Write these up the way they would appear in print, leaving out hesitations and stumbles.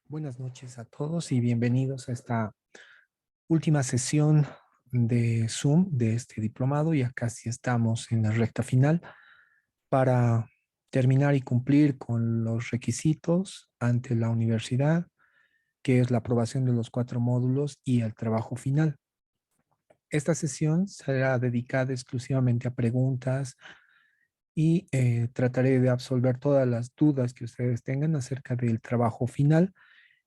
Buenas noches a todos y bienvenidos a esta última sesión de Zoom de este diplomado. Ya casi estamos en la recta final para terminar y cumplir con los requisitos ante la universidad, que es la aprobación de los 4 módulos y el trabajo final. Esta sesión será dedicada exclusivamente a preguntas y trataré de absolver todas las dudas que ustedes tengan acerca del trabajo final,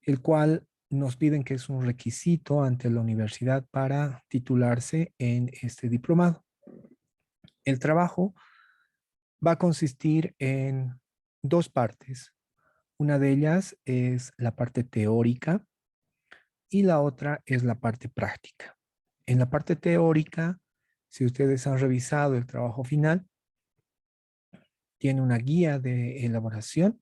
el cual nos piden que es un requisito ante la universidad para titularse en este diplomado. El trabajo va a consistir en 2 partes. Una de ellas es la parte teórica y la otra es la parte práctica. En la parte teórica, si ustedes han revisado el trabajo final, tiene una guía de elaboración.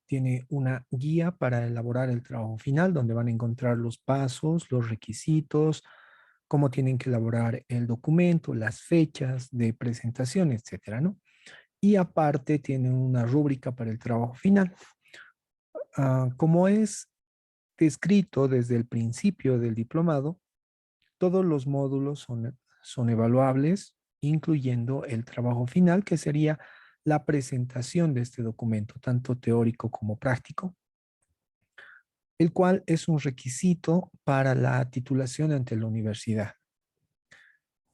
Tiene una guía para elaborar el trabajo final, donde van a encontrar los pasos, los requisitos, cómo tienen que elaborar el documento, las fechas de presentación, etcétera, ¿no? Y aparte tiene una rúbrica para el trabajo final. Como es descrito desde el principio del diplomado, todos los módulos son evaluables, incluyendo el trabajo final, que sería la presentación de este documento, tanto teórico como práctico, el cual es un requisito para la titulación ante la universidad.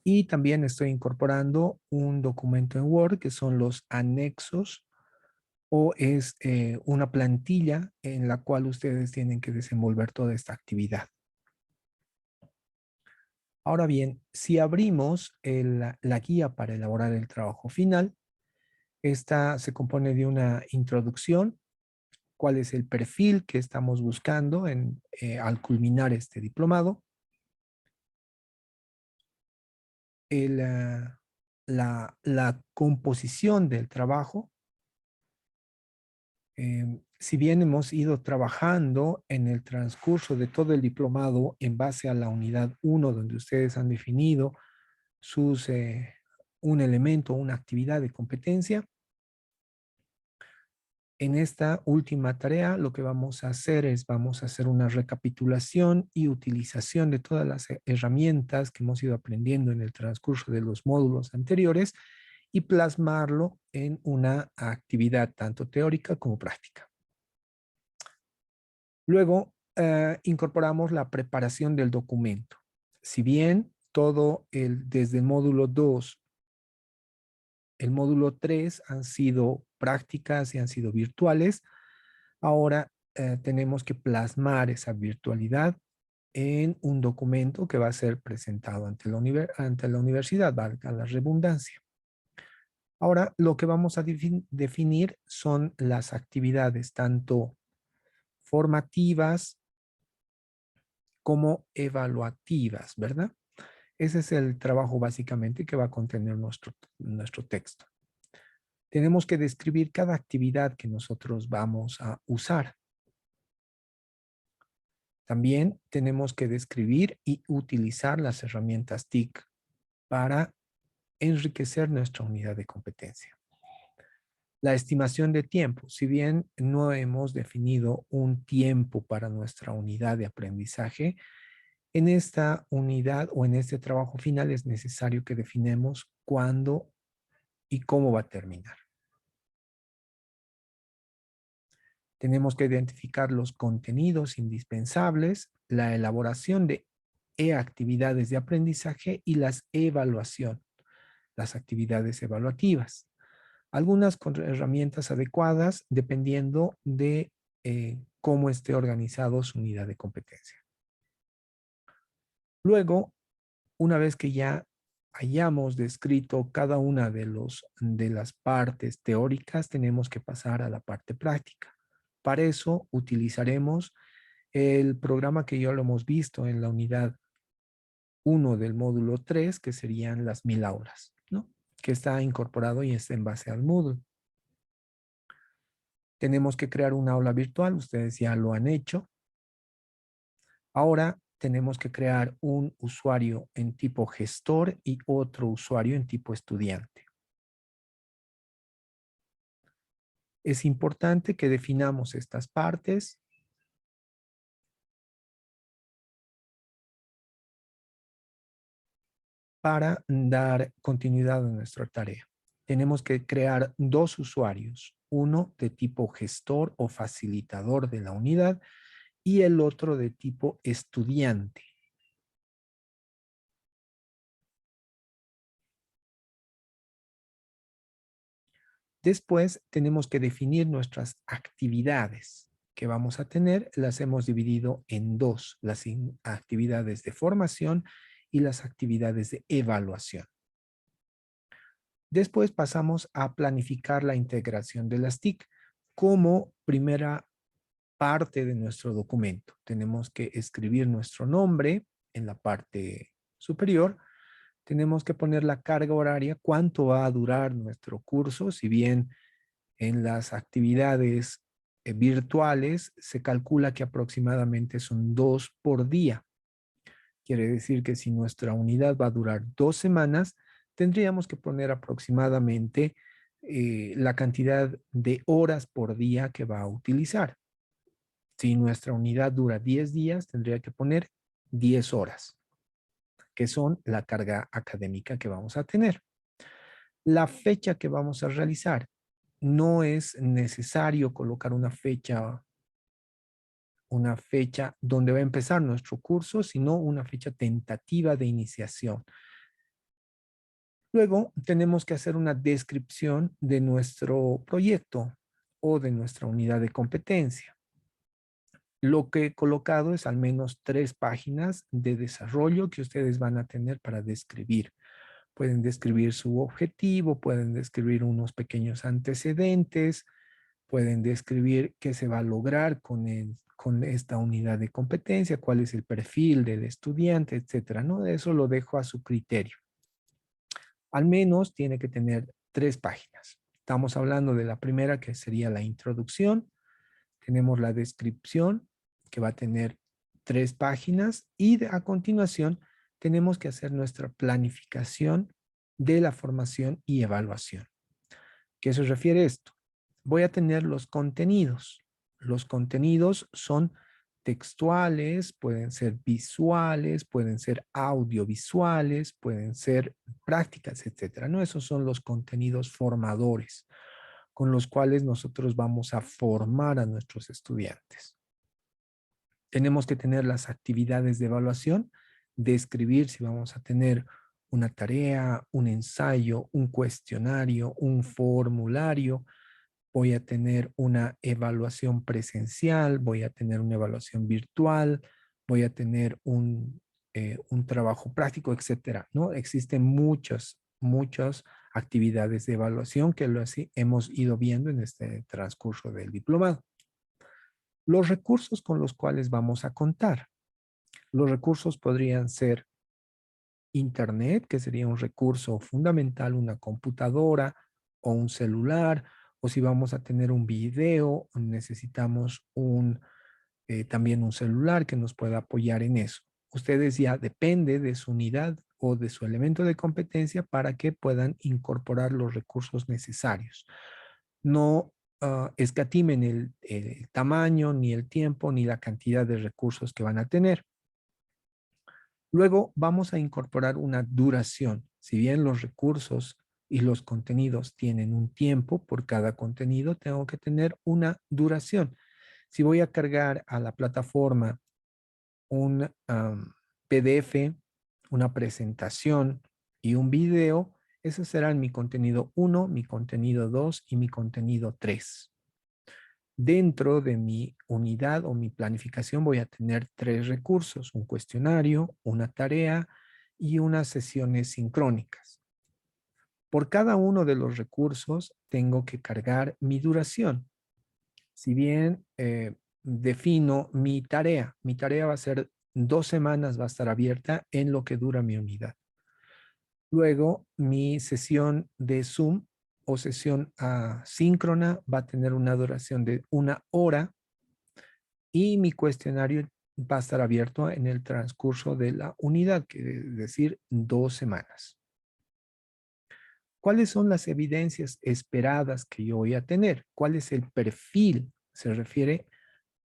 Y también estoy incorporando un documento en Word que son los anexos o es una plantilla en la cual ustedes tienen que desenvolver toda esta actividad. Ahora bien, si abrimos la guía para elaborar el trabajo final, esta se compone de una introducción, cuál es el perfil que estamos buscando al culminar este diplomado, el, la composición del trabajo. Si bien hemos ido trabajando en el transcurso de todo el diplomado en base a la unidad 1, donde ustedes han definido sus, un elemento, una actividad de competencia, en esta última tarea lo que vamos a hacer es vamos a hacer una recapitulación y utilización de todas las herramientas que hemos ido aprendiendo en el transcurso de los módulos anteriores y plasmarlo en una actividad tanto teórica como práctica. Luego, incorporamos la preparación del documento. Si bien desde el módulo 2, el módulo 3 han sido prácticas y han sido virtuales, ahora tenemos que plasmar esa virtualidad en un documento que va a ser presentado ante ante la universidad, valga la redundancia. Ahora, lo que vamos a definir son las actividades tanto formativas como evaluativas, ¿verdad? Ese es el trabajo básicamente que va a contener nuestro texto. Tenemos que describir cada actividad que nosotros vamos a usar. También tenemos que describir y utilizar las herramientas TIC para enriquecer nuestra unidad de competencia. La estimación de tiempo. Si bien no hemos definido un tiempo para nuestra unidad de aprendizaje, en esta unidad o en este trabajo final es necesario que definamos cuándo y cómo va a terminar. Tenemos que identificar los contenidos indispensables, la elaboración de actividades de aprendizaje y las evaluación, las actividades evaluativas. Algunas con herramientas adecuadas dependiendo de cómo esté organizado su unidad de competencia. Luego, una vez que ya hayamos descrito cada una de las partes teóricas, tenemos que pasar a la parte práctica. Para eso utilizaremos el programa que ya lo hemos visto en la unidad 1 del módulo 3, que serían las 1000 aulas, ¿no? Que está incorporado y está en base al Moodle. Tenemos que crear una aula virtual, ustedes ya lo han hecho. Ahora tenemos que crear un usuario en tipo gestor y otro usuario en tipo estudiante. Es importante que definamos estas partes para dar continuidad a nuestra tarea. Tenemos que crear dos usuarios, uno de tipo gestor o facilitador de la unidad y el otro de tipo estudiante. Después tenemos que definir nuestras actividades que vamos a tener. Las hemos dividido en dos, las actividades de formación y las actividades de evaluación. Después pasamos a planificar la integración de las TIC como primera parte de nuestro documento. Tenemos que escribir nuestro nombre en la parte superior. Tenemos que poner la carga horaria, cuánto va a durar nuestro curso, si bien en las actividades virtuales se calcula que aproximadamente son 2 por día. Quiere decir que si nuestra unidad va a durar 2 semanas, tendríamos que poner aproximadamente la cantidad de horas por día que va a utilizar. Si nuestra unidad dura 10 días, tendría que poner 10 horas, que son la carga académica que vamos a tener. La fecha que vamos a realizar. No es necesario colocar una fecha donde va a empezar nuestro curso, sino una fecha tentativa de iniciación. Luego tenemos que hacer una descripción de nuestro proyecto o de nuestra unidad de competencia. Lo que he colocado es al menos 3 páginas de desarrollo que ustedes van a tener para describir. Pueden describir su objetivo, pueden describir unos pequeños antecedentes, pueden describir qué se va a lograr con esta unidad de competencia, cuál es el perfil del estudiante, etcétera, ¿no? Eso lo dejo a su criterio. Al menos tiene que tener 3 páginas. Estamos hablando de la primera, que sería la introducción. Tenemos la descripción, que va a tener 3 páginas. Y a continuación, tenemos que hacer nuestra planificación de la formación y evaluación. ¿Qué se refiere esto? Voy a tener los contenidos. Los contenidos son textuales, pueden ser visuales, pueden ser audiovisuales, pueden ser prácticas, etcétera, ¿no? Esos son los contenidos formadores con los cuales nosotros vamos a formar a nuestros estudiantes. Tenemos que tener las actividades de evaluación, describir si vamos a tener una tarea, un ensayo, un cuestionario, un formulario. Voy a tener una evaluación presencial, voy a tener una evaluación virtual, voy a tener un trabajo práctico, etcétera, ¿no? Existen muchas actividades de evaluación que hemos ido viendo en este transcurso del diplomado. Los recursos con los cuales vamos a contar. Los recursos podrían ser Internet, que sería un recurso fundamental, una computadora o un celular, o si vamos a tener un video, necesitamos también un celular que nos pueda apoyar en eso. Ustedes ya depende de su unidad o de su elemento de competencia para que puedan incorporar los recursos necesarios. No escatimen el tamaño, ni el tiempo, ni la cantidad de recursos que van a tener. Luego vamos a incorporar una duración. Si bien los recursos y los contenidos tienen un tiempo por cada contenido, tengo que tener una duración. Si voy a cargar a la plataforma un PDF, una presentación y un video, esos serán mi contenido 1, mi contenido 2 y mi contenido 3. Dentro de mi unidad o mi planificación voy a tener 3 recursos, un cuestionario, una tarea y unas sesiones sincrónicas. Por cada uno de los recursos tengo que cargar mi duración. Si bien defino mi tarea va a ser 2 semanas, va a estar abierta en lo que dura mi unidad. Luego, mi sesión de Zoom o sesión asíncrona va a tener una duración de 1 hora y mi cuestionario va a estar abierto en el transcurso de la unidad, que es decir, 2 semanas. ¿Cuáles son las evidencias esperadas que yo voy a tener? ¿Cuál es el perfil? Se refiere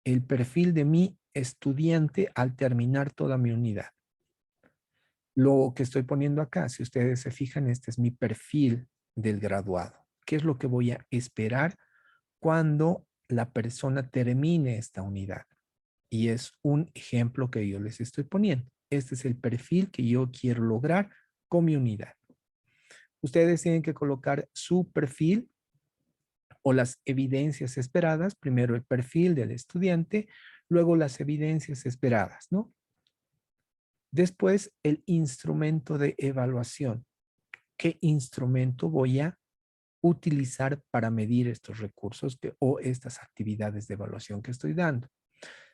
el perfil de mi estudiante al terminar toda mi unidad. Lo que estoy poniendo acá, si ustedes se fijan, este es mi perfil del graduado. ¿Qué es lo que voy a esperar cuando la persona termine esta unidad? Y es un ejemplo que yo les estoy poniendo. Este es el perfil que yo quiero lograr con mi unidad. Ustedes tienen que colocar su perfil o las evidencias esperadas, primero el perfil del estudiante, luego las evidencias esperadas, ¿no? Después el instrumento de evaluación. ¿Qué instrumento voy a utilizar para medir estos recursos o estas actividades de evaluación que estoy dando?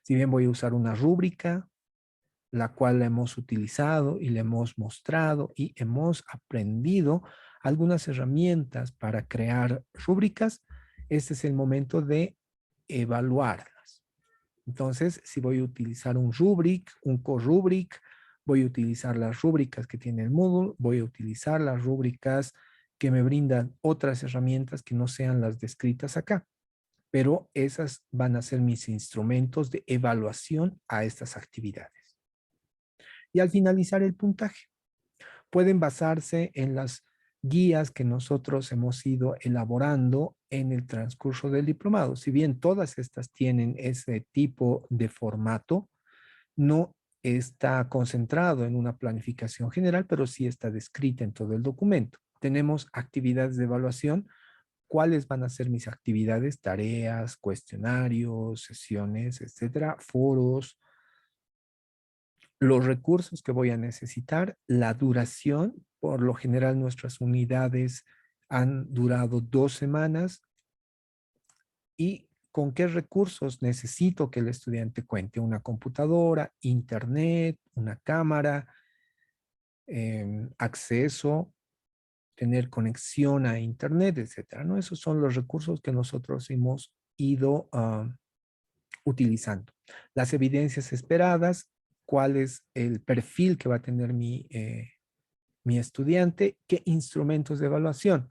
Si bien voy a usar una rúbrica, la cual la hemos utilizado y le hemos mostrado y hemos aprendido algunas herramientas para crear rúbricas, este es el momento de evaluarlas. Entonces, si voy a utilizar un rubric, un corubric, voy a utilizar las rúbricas que tiene el Moodle, voy a utilizar las rúbricas que me brindan otras herramientas que no sean las descritas acá, pero esas van a ser mis instrumentos de evaluación a estas actividades. Y al finalizar el puntaje, pueden basarse en las guías que nosotros hemos ido elaborando en el transcurso del diplomado. Si bien todas estas tienen ese tipo de formato, no está concentrado en una planificación general, pero sí está descrita en todo el documento. Tenemos actividades de evaluación. ¿Cuáles van a ser mis actividades? Tareas, cuestionarios, sesiones, etcétera, foros, los recursos que voy a necesitar, la duración. Por lo general nuestras unidades han durado 2 semanas y con qué recursos necesito que el estudiante cuente: una computadora, internet, una cámara, acceso, tener conexión a internet, etcétera, ¿no? Esos son los recursos que nosotros hemos ido utilizando. Las evidencias esperadas, cuál es el perfil que va a tener mi estudiante, qué instrumentos de evaluación.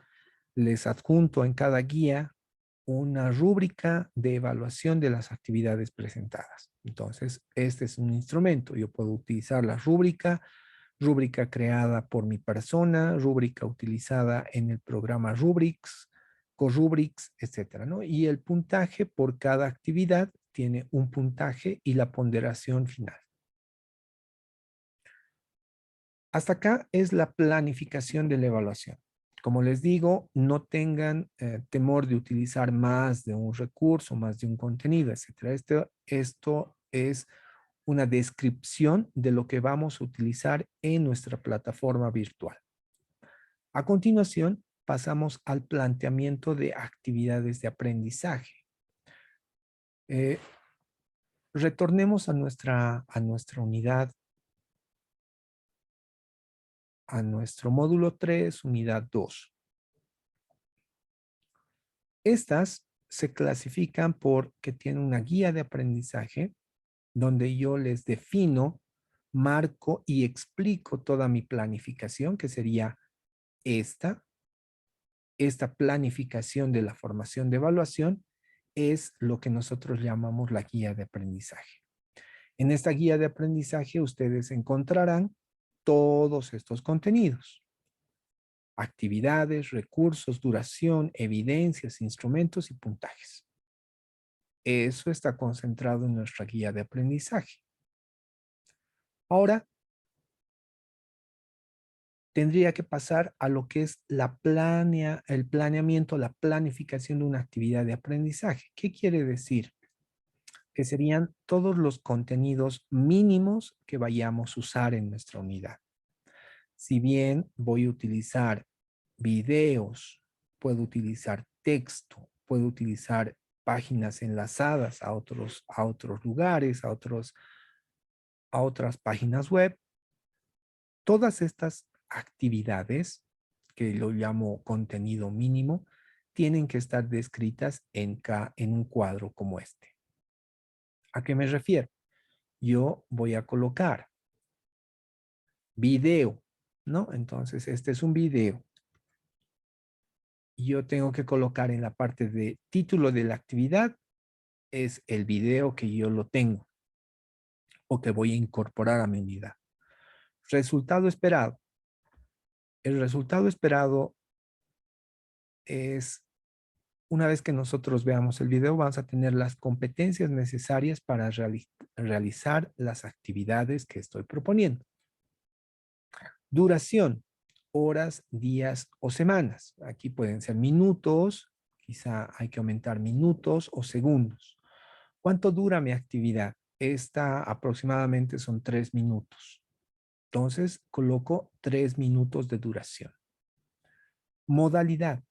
Les adjunto en cada guía una rúbrica de evaluación de las actividades presentadas. Entonces, este es un instrumento. Yo puedo utilizar la rúbrica creada por mi persona, rúbrica utilizada en el programa Rubrics, Corubrics, etcétera, ¿no? Y el puntaje por cada actividad tiene un puntaje y la ponderación final. Hasta acá es la planificación de la evaluación. Como les digo, no tengan temor de utilizar más de un recurso, más de un contenido, etcétera. Esto es una descripción de lo que vamos a utilizar en nuestra plataforma virtual. A continuación, pasamos al planteamiento de actividades de aprendizaje. Eh, Retornemos a nuestra unidad, a nuestro módulo 3, unidad 2. Estas se clasifican porque tienen una guía de aprendizaje donde yo les defino, marco y explico toda mi planificación, que sería esta planificación de la formación de evaluación es lo que nosotros llamamos la guía de aprendizaje. En esta guía de aprendizaje ustedes encontrarán todos estos contenidos: actividades, recursos, duración, evidencias, instrumentos y puntajes. Eso está concentrado en nuestra guía de aprendizaje. Ahora, tendría que pasar a lo que es el planeamiento, la planificación de una actividad de aprendizaje. ¿Qué quiere decir? Que serían todos los contenidos mínimos que vayamos a usar en nuestra unidad. Si bien voy a utilizar videos, puedo utilizar texto, puedo utilizar páginas enlazadas a otros lugares, a otras páginas web, todas estas actividades, que lo llamo contenido mínimo, tienen que estar descritas en un cuadro como este. ¿A qué me refiero? yo voy a colocar video, ¿no? Entonces, este es un video. Yo tengo que colocar en la parte de título de la actividad, es el video que yo lo tengo o que voy a incorporar a mi unidad. Resultado esperado. El resultado esperado es, una vez que nosotros veamos el video, vamos a tener las competencias necesarias para realizar las actividades que estoy proponiendo. Duración, horas, días o semanas. Aquí pueden ser minutos, quizá hay que aumentar minutos o segundos. ¿Cuánto dura mi actividad? Esta aproximadamente son 3 minutos. Entonces, coloco 3 minutos de duración. Modalidad.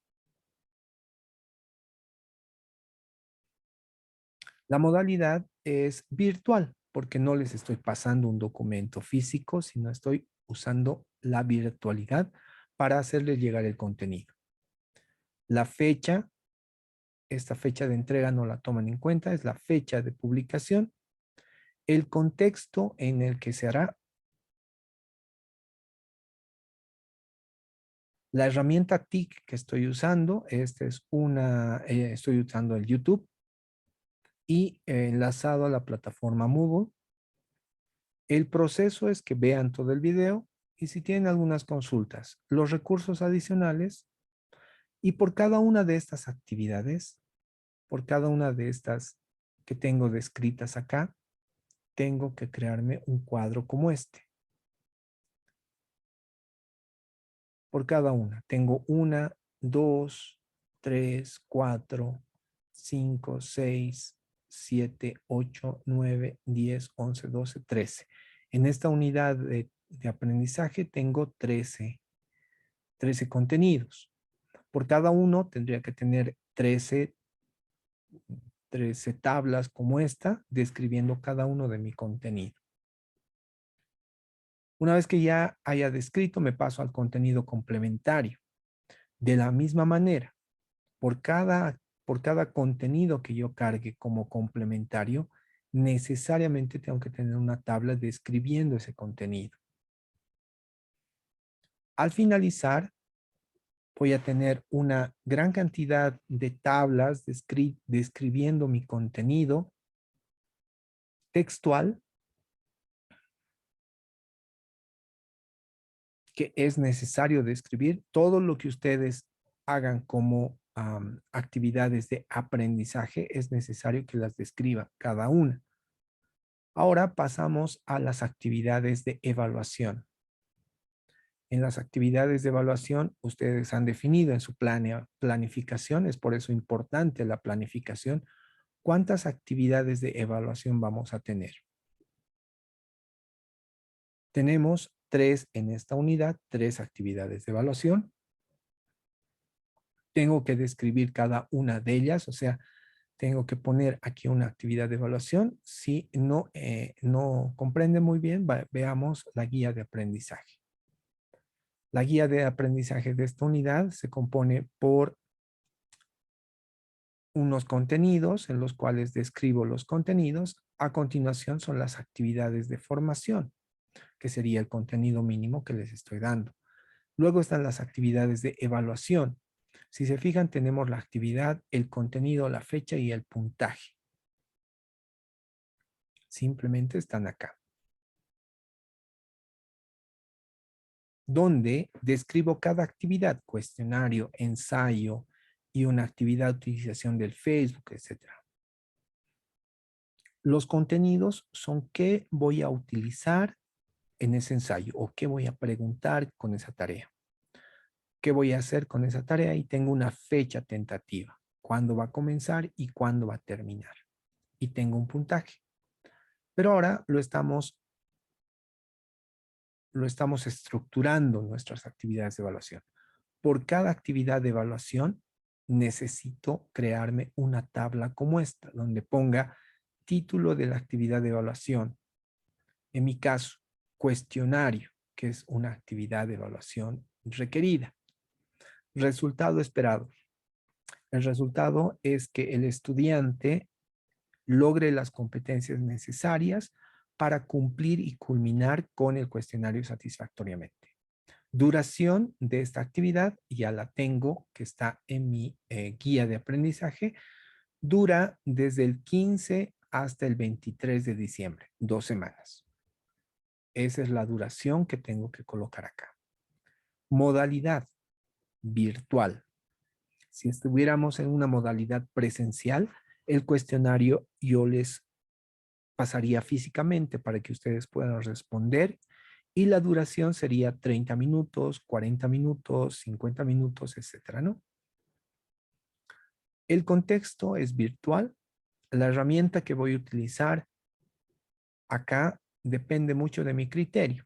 La modalidad es virtual, porque no les estoy pasando un documento físico, sino estoy usando la virtualidad para hacerles llegar el contenido. La fecha, esta fecha de entrega no la toman en cuenta, es la fecha de publicación. El contexto en el que se hará. La herramienta TIC que estoy usando, esta es estoy usando el YouTube y enlazado a la plataforma Moodle. El proceso es que vean todo el video y si tienen algunas consultas, los recursos adicionales y por cada una de estas actividades, por cada una de estas que tengo descritas acá, tengo que crearme un cuadro como este. Por cada una. Tengo 1, 2, 3, 4, 5, 6, 7, 8, 9, 10, 11, 12, 13. En esta unidad de aprendizaje tengo 13 contenidos. Por cada uno tendría que tener 13 tablas como esta, describiendo cada uno de mi contenido. Una vez que ya haya descrito, me paso al contenido complementario. De la misma manera, por cada contenido que yo cargue como complementario, necesariamente tengo que tener una tabla describiendo ese contenido. Al finalizar, voy a tener una gran cantidad de tablas describiendo mi contenido textual que es necesario describir. Todo lo que ustedes hagan como actividades de aprendizaje es necesario que las describa cada una. Ahora pasamos a las actividades de evaluación. En las actividades de evaluación, ustedes han definido en su planificación, es por eso importante la planificación, cuántas actividades de evaluación vamos a tener. Tenemos 3 en esta unidad, 3 actividades de evaluación. Tengo que describir cada una de ellas, o sea, tengo que poner aquí una actividad de evaluación. Si no comprende muy bien, veamos la guía de aprendizaje. La guía de aprendizaje de esta unidad se compone por unos contenidos en los cuales describo los contenidos. A continuación son las actividades de formación, que sería el contenido mínimo que les estoy dando. Luego están las actividades de evaluación. Si se fijan, tenemos la actividad, el contenido, la fecha y el puntaje. Simplemente están acá. Donde describo cada actividad, cuestionario, ensayo y una actividad de utilización del Facebook, etc. Los contenidos son qué voy a utilizar en ese ensayo o qué voy a preguntar con esa tarea. ¿Qué voy a hacer con esa tarea? Y tengo una fecha tentativa. ¿Cuándo va a comenzar y cuándo va a terminar? Y tengo un puntaje. Pero ahora lo estamos estructurando nuestras actividades de evaluación. Por cada actividad de evaluación necesito crearme una tabla como esta, donde ponga título de la actividad de evaluación. En mi caso, cuestionario, que es una actividad de evaluación requerida. Resultado esperado. El resultado es que el estudiante logre las competencias necesarias para cumplir y culminar con el cuestionario satisfactoriamente. Duración de esta actividad, ya la tengo, que está en mi guía de aprendizaje. Dura desde el 15 hasta el 23 de diciembre, 2 semanas. Esa es la duración que tengo que colocar acá. Modalidad virtual. Si estuviéramos en una modalidad presencial, el cuestionario yo les pasaría físicamente para que ustedes puedan responder y la duración sería 30 minutos, 40 minutos, 50 minutos, etcétera, ¿no? El contexto es virtual. La herramienta que voy a utilizar acá depende mucho de mi criterio.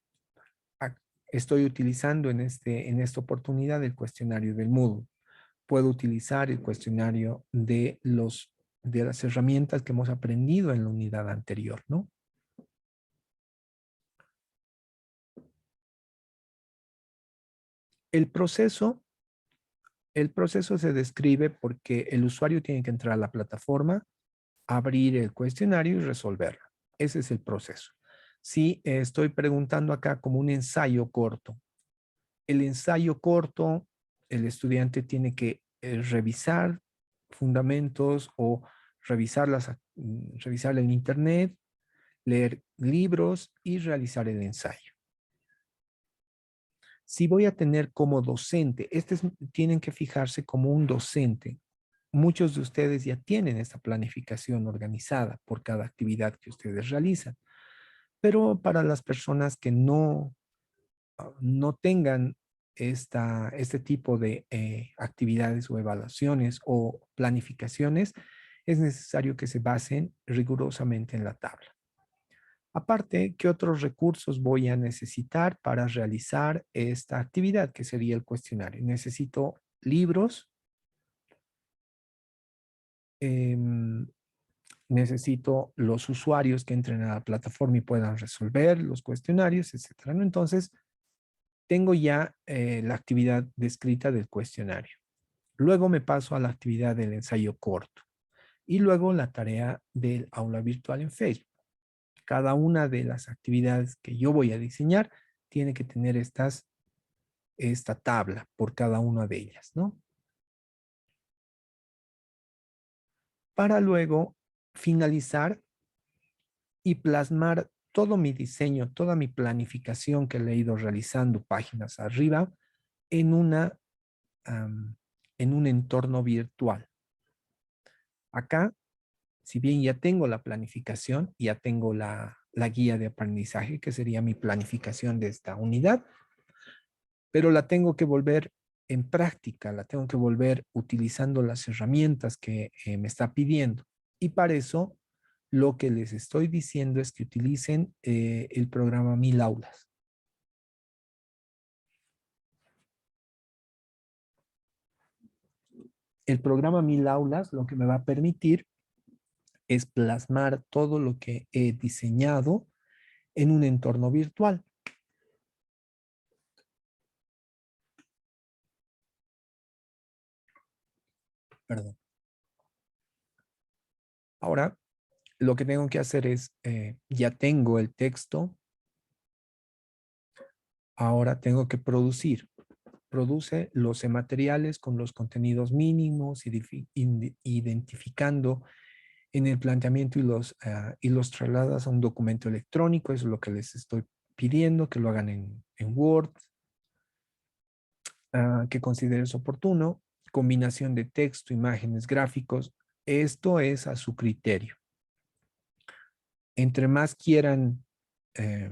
Estoy utilizando en esta oportunidad el cuestionario del Moodle. Puedo utilizar el cuestionario de las herramientas que hemos aprendido en la unidad anterior, ¿no? El proceso, el proceso se describe porque el usuario tiene que entrar a la plataforma, abrir el cuestionario y resolverlo. Ese es el proceso. Si estoy preguntando acá como un ensayo corto, el ensayo corto, el estudiante tiene que revisar fundamentos o revisar en internet, leer libros y realizar el ensayo. Si voy a tener como docente, tienen que fijarse como un docente. Muchos de ustedes ya tienen esta planificación organizada por cada actividad que ustedes realizan, pero para las personas que no tengan este tipo de actividades o evaluaciones o planificaciones, es necesario que se basen rigurosamente en la tabla. Aparte, ¿qué otros recursos voy a necesitar para realizar esta actividad, que sería el cuestionario? Necesito libros, em, necesito los usuarios que entren a la plataforma y puedan resolver los cuestionarios, etcétera, ¿no? Entonces, tengo ya la actividad descrita del cuestionario. Luego me paso a la actividad del ensayo corto y luego la tarea del aula virtual en Facebook. Cada una de las actividades que yo voy a diseñar tiene que tener esta tabla por cada una de ellas, ¿no? Para luego finalizar y plasmar todo mi diseño, toda mi planificación que le he ido realizando páginas arriba en en un entorno virtual. Acá, si bien ya tengo la planificación, ya tengo la guía de aprendizaje, que sería mi planificación de esta unidad, pero la tengo que volver en práctica, la tengo que volver utilizando las herramientas que me está pidiendo. Y para eso, lo que les estoy diciendo es que utilicen el programa Mil Aulas. El programa Mil Aulas lo que me va a permitir es plasmar todo lo que he diseñado en un entorno virtual. Perdón. Ahora, lo que tengo que hacer es, ya tengo el texto, ahora tengo que producir. Produce los materiales con los contenidos mínimos, identificando en el planteamiento y los trasladas a un documento electrónico. Eso es lo que les estoy pidiendo, que lo hagan en Word, que consideres oportuno. Combinación de texto, imágenes, gráficos. Esto es a su criterio. Entre más quieran eh,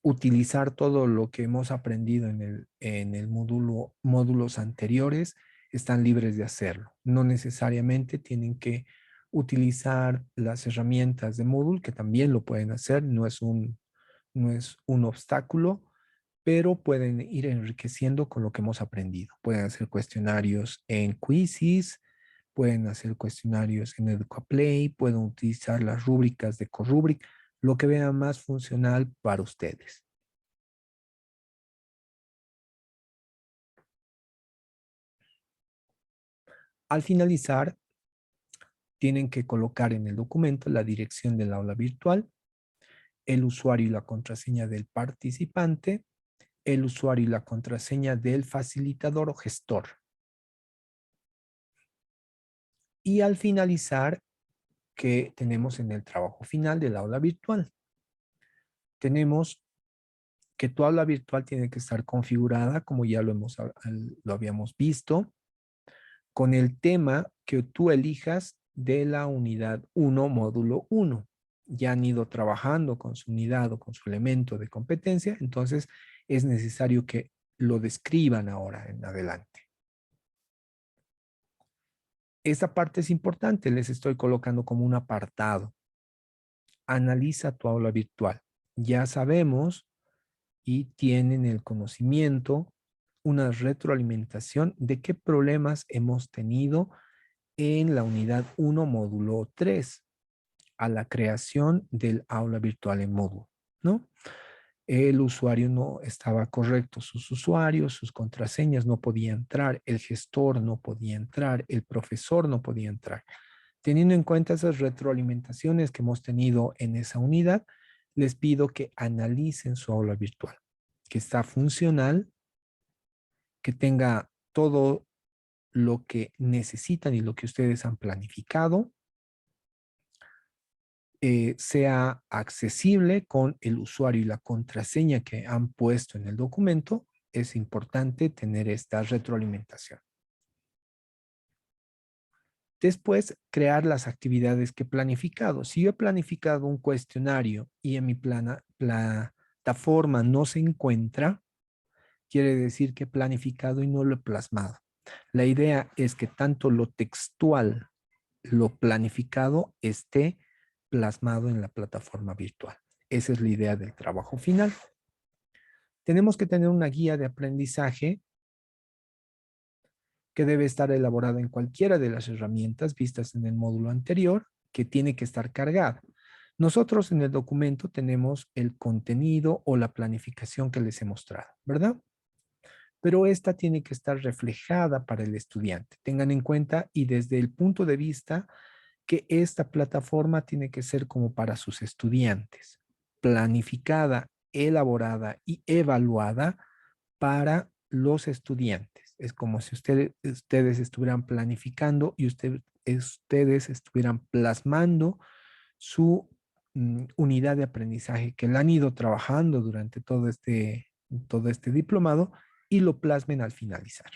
utilizar todo lo que hemos aprendido en el módulos anteriores, están libres de hacerlo. No necesariamente tienen que utilizar las herramientas de Moodle, que también lo pueden hacer, no es un obstáculo, pero pueden ir enriqueciendo con lo que hemos aprendido. Pueden hacer cuestionarios en Quizzes, pueden hacer cuestionarios en EducaPlay, pueden utilizar las rúbricas de Corrubric, lo que vean más funcional para ustedes. Al finalizar, tienen que colocar en el documento la dirección del aula virtual el usuario y la contraseña del participante, el usuario y la contraseña del facilitador o gestor. Y al finalizar, ¿qué tenemos en el trabajo final del aula virtual? Tenemos que tu aula virtual tiene que estar configurada, como ya lo habíamos visto, con el tema que tú elijas de la unidad 1, módulo 1. Ya han ido trabajando con su unidad o con su elemento de competencia, entonces es necesario que lo describan ahora en adelante. Esta parte es importante, les estoy colocando como un apartado. Analiza tu aula virtual. Ya sabemos y tienen el conocimiento, una retroalimentación de qué problemas hemos tenido en la unidad 1, módulo 3, a la creación del aula virtual en módulo, ¿no? El usuario no estaba correcto, sus usuarios, sus contraseñas no podían entrar, el gestor no podía entrar, el profesor no podía entrar. Teniendo en cuenta esas retroalimentaciones que hemos tenido en esa unidad, les pido que analicen su aula virtual, que está funcional, que tenga todo lo que necesitan y lo que ustedes han planificado, sea accesible con el usuario y la contraseña que han puesto en el documento. Es importante tener esta retroalimentación. Después, crear las actividades que he planificado. Si yo he planificado un cuestionario y en mi plataforma no se encuentra, quiere decir que he planificado y no lo he plasmado. La idea es que tanto lo textual, lo planificado esté plasmado en la plataforma virtual. Esa es la idea del trabajo final. Tenemos que tener una guía de aprendizaje que debe estar elaborada en cualquiera de las herramientas vistas en el módulo anterior, que tiene que estar cargada. Nosotros en el documento tenemos el contenido o la planificación que les he mostrado, ¿verdad? Pero esta tiene que estar reflejada para el estudiante. Tengan en cuenta y desde el punto de vista que esta plataforma tiene que ser como para sus estudiantes, planificada, elaborada y evaluada para los estudiantes. Es como si ustedes estuvieran planificando y ustedes estuvieran plasmando su unidad de aprendizaje que la han ido trabajando durante todo este diplomado y lo plasmen al finalizar.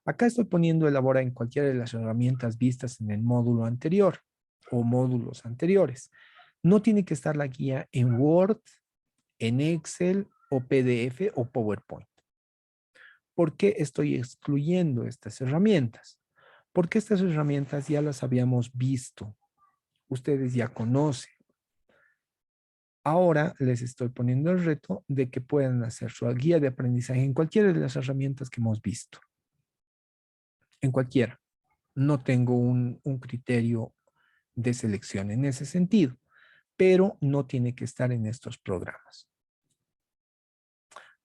Acá estoy poniendo elabora en cualquiera de las herramientas vistas en el módulo anterior o módulos anteriores. No tiene que estar la guía en Word, en Excel o PDF o PowerPoint. ¿Por qué estoy excluyendo estas herramientas? Porque estas herramientas ya las habíamos visto. Ustedes ya conocen. Ahora les estoy poniendo el reto de que puedan hacer su guía de aprendizaje en cualquiera de las herramientas que hemos visto. En cualquiera. No tengo un criterio de selección en ese sentido, pero no tiene que estar en estos programas.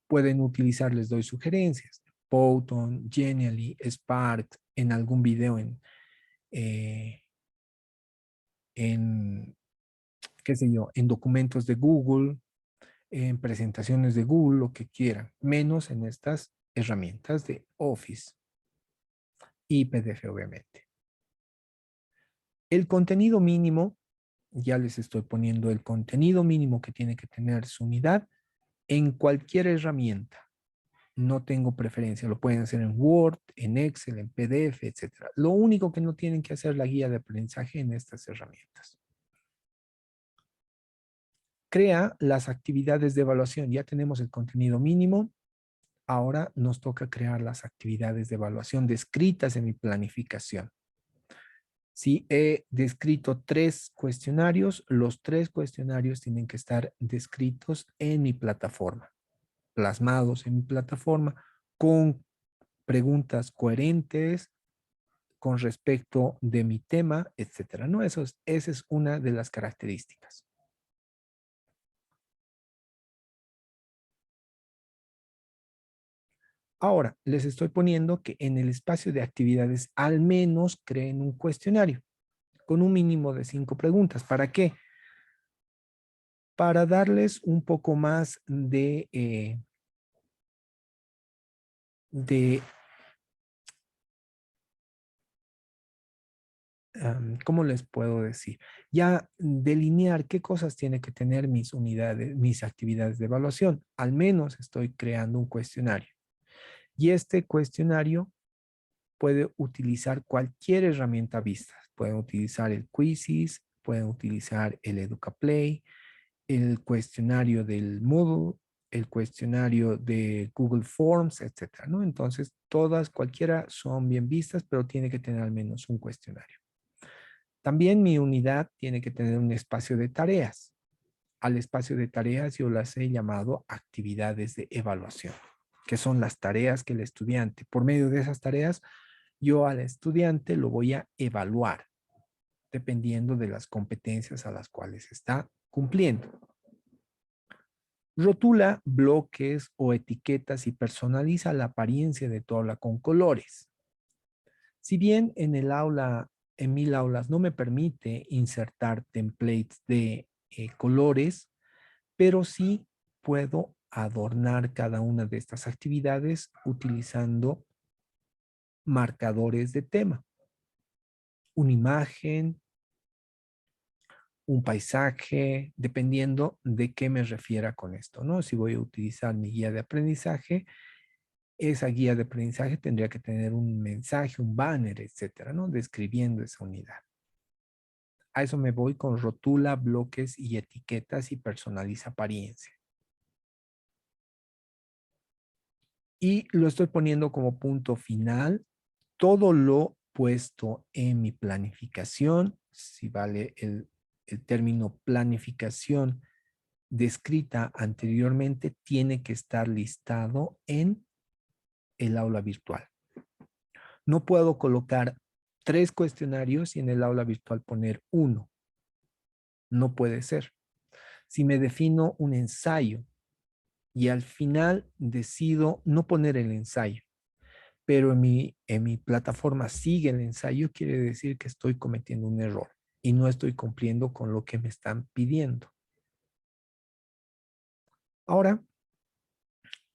Pueden utilizar, les doy sugerencias, Python, Genially, Spark, en algún video en, qué sé yo, en documentos de Google, en presentaciones de Google, lo que quieran, menos en estas herramientas de Office y PDF, obviamente. El contenido mínimo, ya les estoy poniendo el contenido mínimo que tiene que tener su unidad en cualquier herramienta. No tengo preferencia, lo pueden hacer en Word, en Excel, en PDF, etcétera. Lo único que no tienen que hacer es la guía de aprendizaje en estas herramientas. Crea las actividades de evaluación. Ya tenemos el contenido mínimo. Ahora nos toca crear las actividades de evaluación descritas en mi planificación. Si he descrito 3 cuestionarios, los 3 cuestionarios tienen que estar descritos en mi plataforma, plasmados en mi plataforma con preguntas coherentes con respecto de mi tema, etcétera. ¿No? Esa es una de las características. Ahora, les estoy poniendo que en el espacio de actividades al menos creen un cuestionario con un mínimo de 5 preguntas. ¿Para qué? para darles un poco más de ¿cómo les puedo decir? Ya delinear qué cosas tiene que tener mis unidades, mis actividades de evaluación. Al menos estoy creando un cuestionario. Y este cuestionario puede utilizar cualquier herramienta vista. Pueden utilizar el Quizzes, pueden utilizar el EducaPlay, el cuestionario del Moodle, el cuestionario de Google Forms, etcétera, ¿no? Entonces, todas, cualquiera son bien vistas, pero tiene que tener al menos un cuestionario. También mi unidad tiene que tener un espacio de tareas. Al espacio de tareas yo las he llamado actividades de evaluación, que son las tareas que el estudiante, por medio de esas tareas, yo al estudiante lo voy a evaluar, dependiendo de las competencias a las cuales está cumpliendo. Rotula bloques o etiquetas y personaliza la apariencia de tu aula con colores. Si bien en mil aulas no me permite insertar templates de colores, pero sí puedo adornar cada una de estas actividades utilizando marcadores de tema, una imagen, un paisaje, dependiendo de qué me refiera con esto, ¿no? Si voy a utilizar mi guía de aprendizaje, esa guía de aprendizaje tendría que tener un mensaje, un banner, etcétera, ¿no? Describiendo esa unidad. A eso me voy con rotula, bloques y etiquetas y personaliza apariencia. Y lo estoy poniendo como punto final. Todo lo puesto en mi planificación, si vale el término planificación descrita anteriormente, tiene que estar listado en el aula virtual. No puedo colocar 3 cuestionarios y en el aula virtual poner uno. No puede ser. Si me defino un ensayo y al final decido no poner el ensayo, pero en mi plataforma sigue el ensayo, quiere decir que estoy cometiendo un error y no estoy cumpliendo con lo que me están pidiendo. Ahora,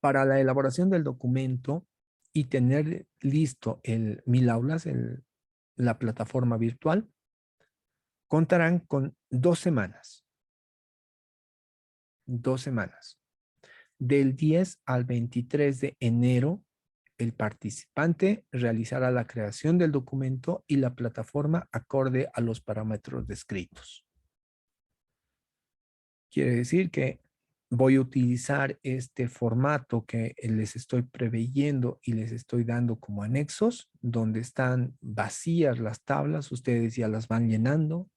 para la elaboración del documento y tener listo el Mil Aulas, la plataforma virtual, contarán con 2 semanas. 2 semanas. Del 10 al 23 de enero, el participante realizará la creación del documento y la plataforma acorde a los parámetros descritos. Quiere decir que voy a utilizar este formato que les estoy preveyendo y les estoy dando como anexos, donde están vacías las tablas, ustedes ya las van llenando.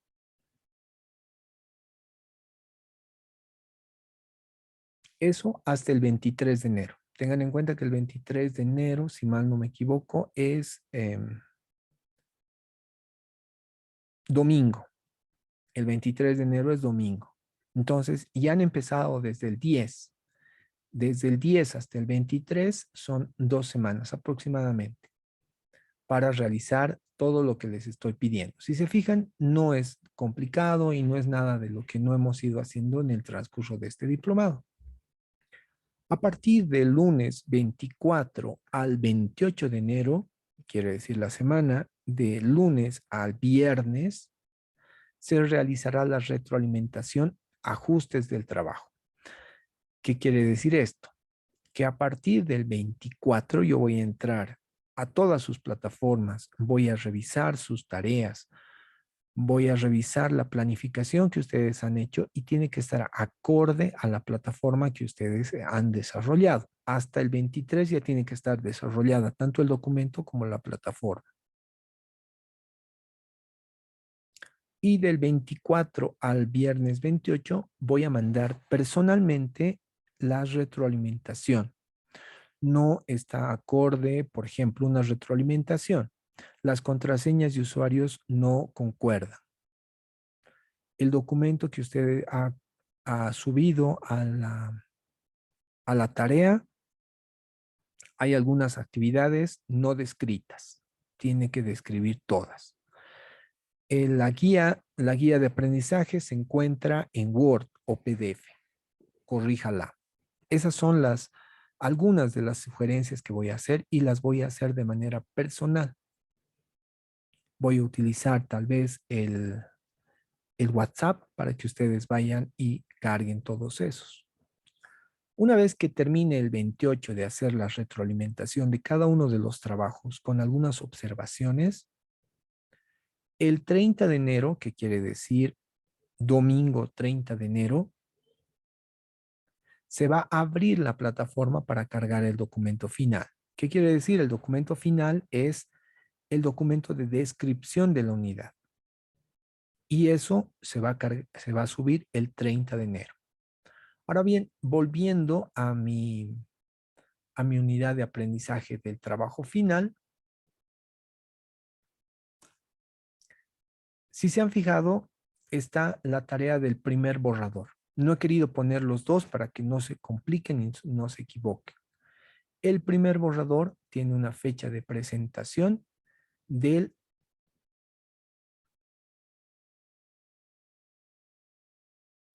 Eso hasta el 23 de enero. Tengan en cuenta que el 23 de enero, si mal no me equivoco, es domingo. El 23 de enero es domingo. Entonces, ya han empezado desde el 10. Desde el 10 hasta el 23 son 2 semanas aproximadamente para realizar todo lo que les estoy pidiendo. Si se fijan, no es complicado y no es nada de lo que no hemos ido haciendo en el transcurso de este diplomado. A partir del lunes 24 al 28 de enero, quiere decir la semana de lunes al viernes, se realizará la retroalimentación, ajustes del trabajo. ¿Qué quiere decir esto? Que a partir del 24 yo voy a entrar a todas sus plataformas, voy a revisar sus tareas, voy a revisar la planificación que ustedes han hecho y tiene que estar acorde a la plataforma que ustedes han desarrollado. Hasta el 23 ya tiene que estar desarrollada tanto el documento como la plataforma. Y del 24 al viernes 28 voy a mandar personalmente la retroalimentación. No está acorde, por ejemplo, una retroalimentación. Las contraseñas de usuarios no concuerdan. El documento que usted ha subido a la tarea, hay algunas actividades no descritas. Tiene que describir todas. La guía de aprendizaje se encuentra en Word. o PDF. Corríjala. Esas son algunas de las sugerencias que voy a hacer y las voy a hacer de manera personal. Voy a utilizar tal vez el WhatsApp para que ustedes vayan y carguen todos esos. Una vez que termine el 28 de hacer la retroalimentación de cada uno de los trabajos con algunas observaciones, el 30 de enero, que quiere decir domingo 30 de enero, se va a abrir la plataforma para cargar el documento final. ¿Qué quiere decir? El documento final es el documento de descripción de la unidad. Y eso se va a subir el 30 de enero. Ahora bien, volviendo a mi unidad de aprendizaje del trabajo final, si se han fijado, está la tarea del primer borrador. No he querido poner los dos para que no se compliquen y no se equivoquen. El primer borrador tiene una fecha de presentación del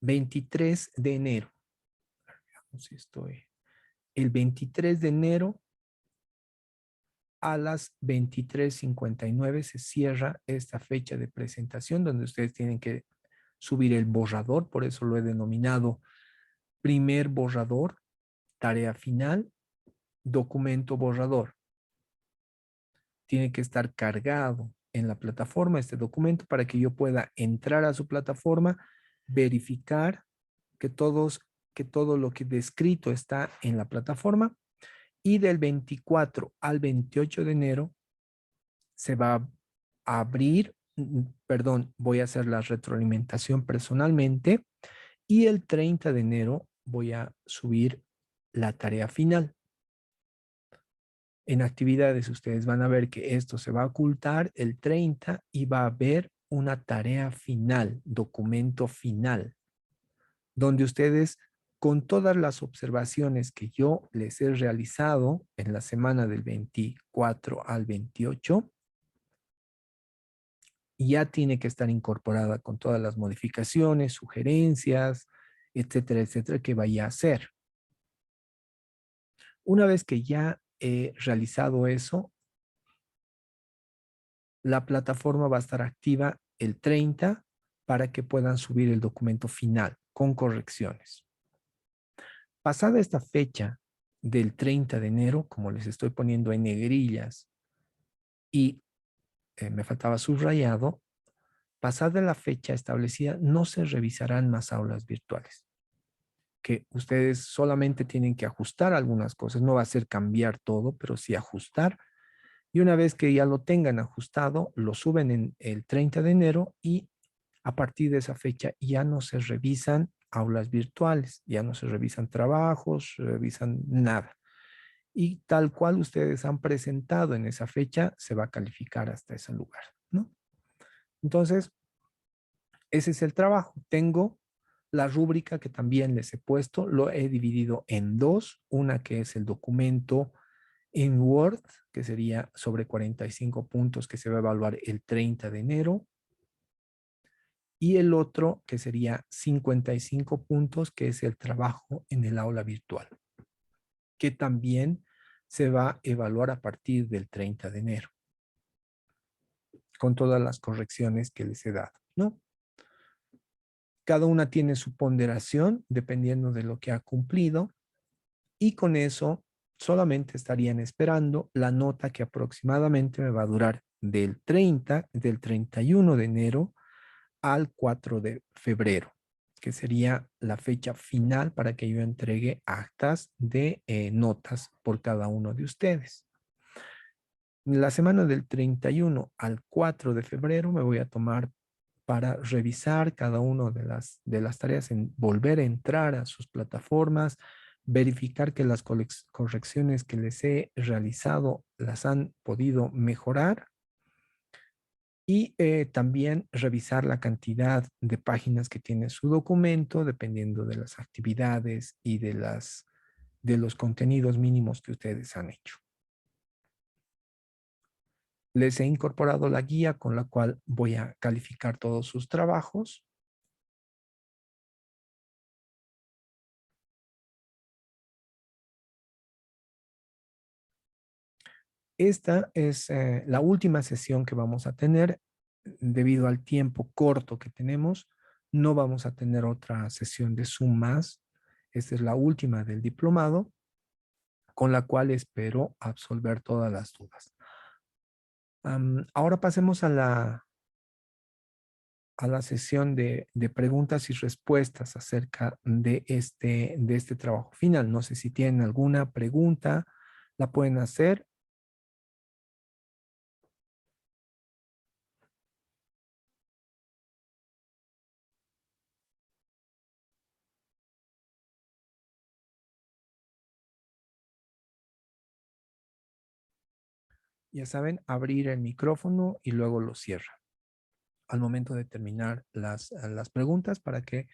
23 de enero. Veamos si estoy. El 23 de enero a las 23:59 se cierra esta fecha de presentación donde ustedes tienen que subir el borrador, por eso lo he denominado primer borrador, tarea final, documento borrador. Tiene que estar cargado en la plataforma este documento para que yo pueda entrar a su plataforma, verificar que todo lo que descrito está en la plataforma y del 24 al 28 de enero se va a abrir, perdón, voy a hacer la retroalimentación personalmente y el 30 de enero voy a subir la tarea final. En actividades ustedes van a ver que esto se va a ocultar el 30 y va a haber una tarea final, documento final, donde ustedes con todas las observaciones que yo les he realizado en la semana del 24 al 28, ya tiene que estar incorporada con todas las modificaciones, sugerencias, etcétera, etcétera, que vaya a hacer. Una vez que ya he realizado eso, la plataforma va a estar activa el 30 para que puedan subir el documento final con correcciones. Pasada esta fecha del 30 de enero, como les estoy poniendo en negrillas y me faltaba subrayado, pasada la fecha establecida, no se revisarán más aulas virtuales, que ustedes solamente tienen que ajustar algunas cosas, no va a ser cambiar todo, pero sí ajustar. Y una vez que ya lo tengan ajustado, lo suben en el 30 de enero y a partir de esa fecha ya no se revisan aulas virtuales, ya no se revisan trabajos, revisan nada. Y tal cual ustedes han presentado en esa fecha, se va a calificar hasta ese lugar, ¿no? Entonces, ese es el trabajo. Tengo la rúbrica que también les he puesto, lo he dividido en dos, una que es el documento en Word, que sería sobre 45 puntos que se va a evaluar el 30 de enero, y el otro que sería 55 puntos, que es el trabajo en el aula virtual, que también se va a evaluar a partir del 30 de enero, con todas las correcciones que les he dado, ¿no? Cada una tiene su ponderación dependiendo de lo que ha cumplido y con eso solamente estarían esperando la nota que aproximadamente me va a durar del 31 de enero al 4 de febrero, que sería la fecha final para que yo entregue actas de notas por cada uno de ustedes. La semana del 31 al 4 de febrero me voy a tomar para revisar cada una de las tareas, en volver a entrar a sus plataformas, verificar que las correcciones que les he realizado las han podido mejorar y también revisar la cantidad de páginas que tiene su documento, dependiendo de las actividades y de los contenidos mínimos que ustedes han hecho. Les he incorporado la guía con la cual voy a calificar todos sus trabajos. Esta es la última sesión que vamos a tener. Debido al tiempo corto que tenemos, no vamos a tener otra sesión de Zoom más. Esta es la última del diplomado, con la cual espero absolver todas las dudas. Ahora pasemos a la sesión de preguntas y respuestas acerca de este trabajo final. No sé si tienen alguna pregunta, la pueden hacer. Ya saben, abrir el micrófono y luego lo cierra al momento de terminar las preguntas para que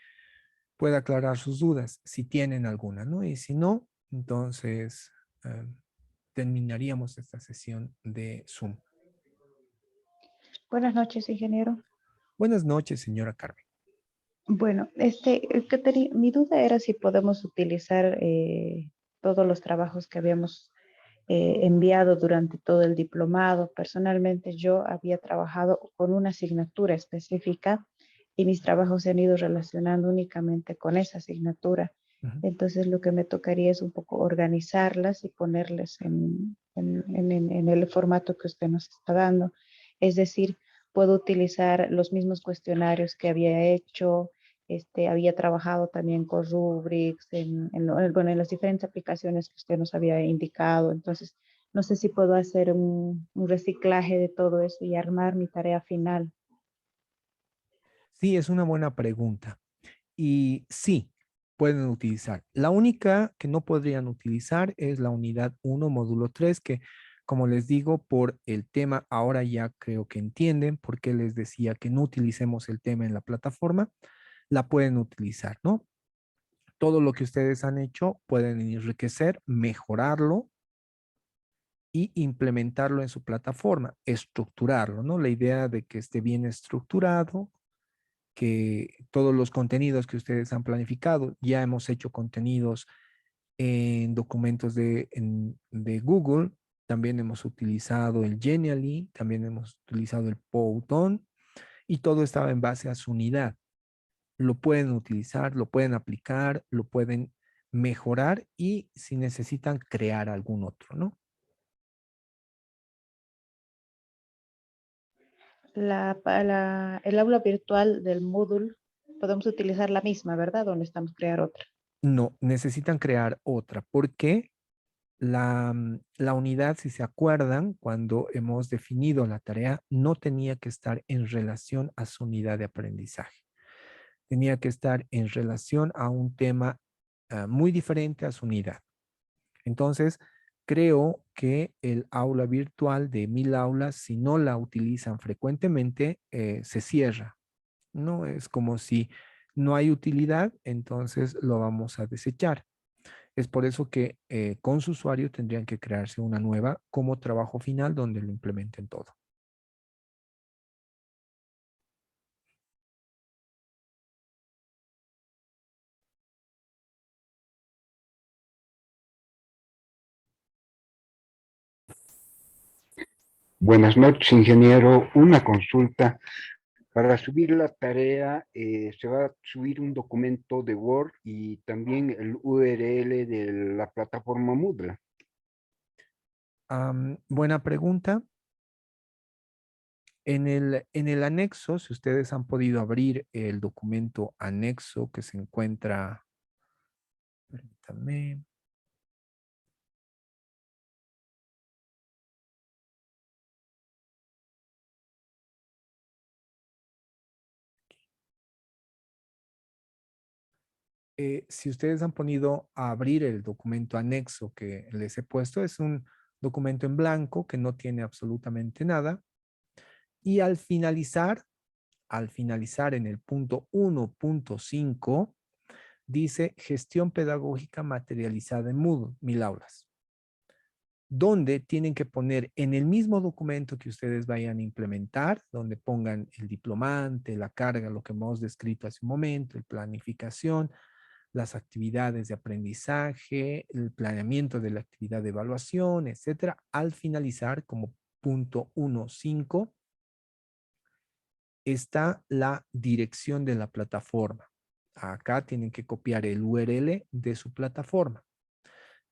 pueda aclarar sus dudas, si tienen alguna, ¿no? Y si no, entonces terminaríamos esta sesión de Zoom. Buenas noches, ingeniero. Buenas noches, señora Carmen. Bueno, mi duda era si podemos utilizar todos los trabajos que habíamos enviado durante todo el diplomado. Personalmente, yo había trabajado con una asignatura específica y mis trabajos se han ido relacionando únicamente con esa asignatura. Ujú. Entonces, lo que me tocaría es un poco organizarlas y ponerles en el formato que usted nos está dando. Es decir, puedo utilizar los mismos cuestionarios que había hecho. Había trabajado también con Rubrics, bueno, en las diferentes aplicaciones que usted nos había indicado. Entonces, no sé si puedo hacer un reciclaje de todo eso y armar mi tarea final. Sí, es una buena pregunta. Y sí, pueden utilizar. La única que no podrían utilizar es la unidad 1, módulo 3, que como les digo, por el tema, ahora ya creo que entienden por qué les decía que no utilicemos el tema en la plataforma, la pueden utilizar, ¿no? Todo lo que ustedes han hecho pueden enriquecer, mejorarlo y implementarlo en su plataforma, estructurarlo, ¿no? La idea de que esté bien estructurado, que todos los contenidos que ustedes han planificado, ya hemos hecho contenidos en documentos de Google, también hemos utilizado el Genially, también hemos utilizado el Powtoon y todo estaba en base a su unidad. Lo pueden utilizar, lo pueden aplicar, lo pueden mejorar y si necesitan crear algún otro, ¿no? El aula virtual del Moodle, podemos utilizar la misma, ¿verdad? Donde estamos crear otra. No, necesitan crear otra porque la unidad, si se acuerdan, cuando hemos definido la tarea, no tenía que estar en relación a su unidad de aprendizaje. Tenía que estar en relación a un tema muy diferente a su unidad. Entonces, creo que el aula virtual de 1000 aulas, si no la utilizan frecuentemente, se cierra. No es como si no hay utilidad, entonces lo vamos a desechar. Es por eso que con su usuario tendrían que crearse una nueva como trabajo final donde lo implementen todo. Buenas noches, ingeniero. Una consulta. Para subir la tarea, se va a subir un documento de Word y también el URL de la plataforma Moodle. Buena pregunta. En el anexo, si ustedes han podido abrir el documento anexo que se encuentra, permítanme, si ustedes han podido abrir el documento anexo que les he puesto, es un documento en blanco que no tiene absolutamente nada. Y al finalizar en el punto 1.5, dice gestión pedagógica materializada en Moodle, 1000 aulas, donde tienen que poner en el mismo documento que ustedes vayan a implementar, donde pongan el diplomante, la carga, lo que hemos descrito hace un momento, el planificación, las actividades de aprendizaje, el planeamiento de la actividad de evaluación, etcétera. Al finalizar, como punto 1.5, está la dirección de la plataforma. Acá tienen que copiar el URL de su plataforma.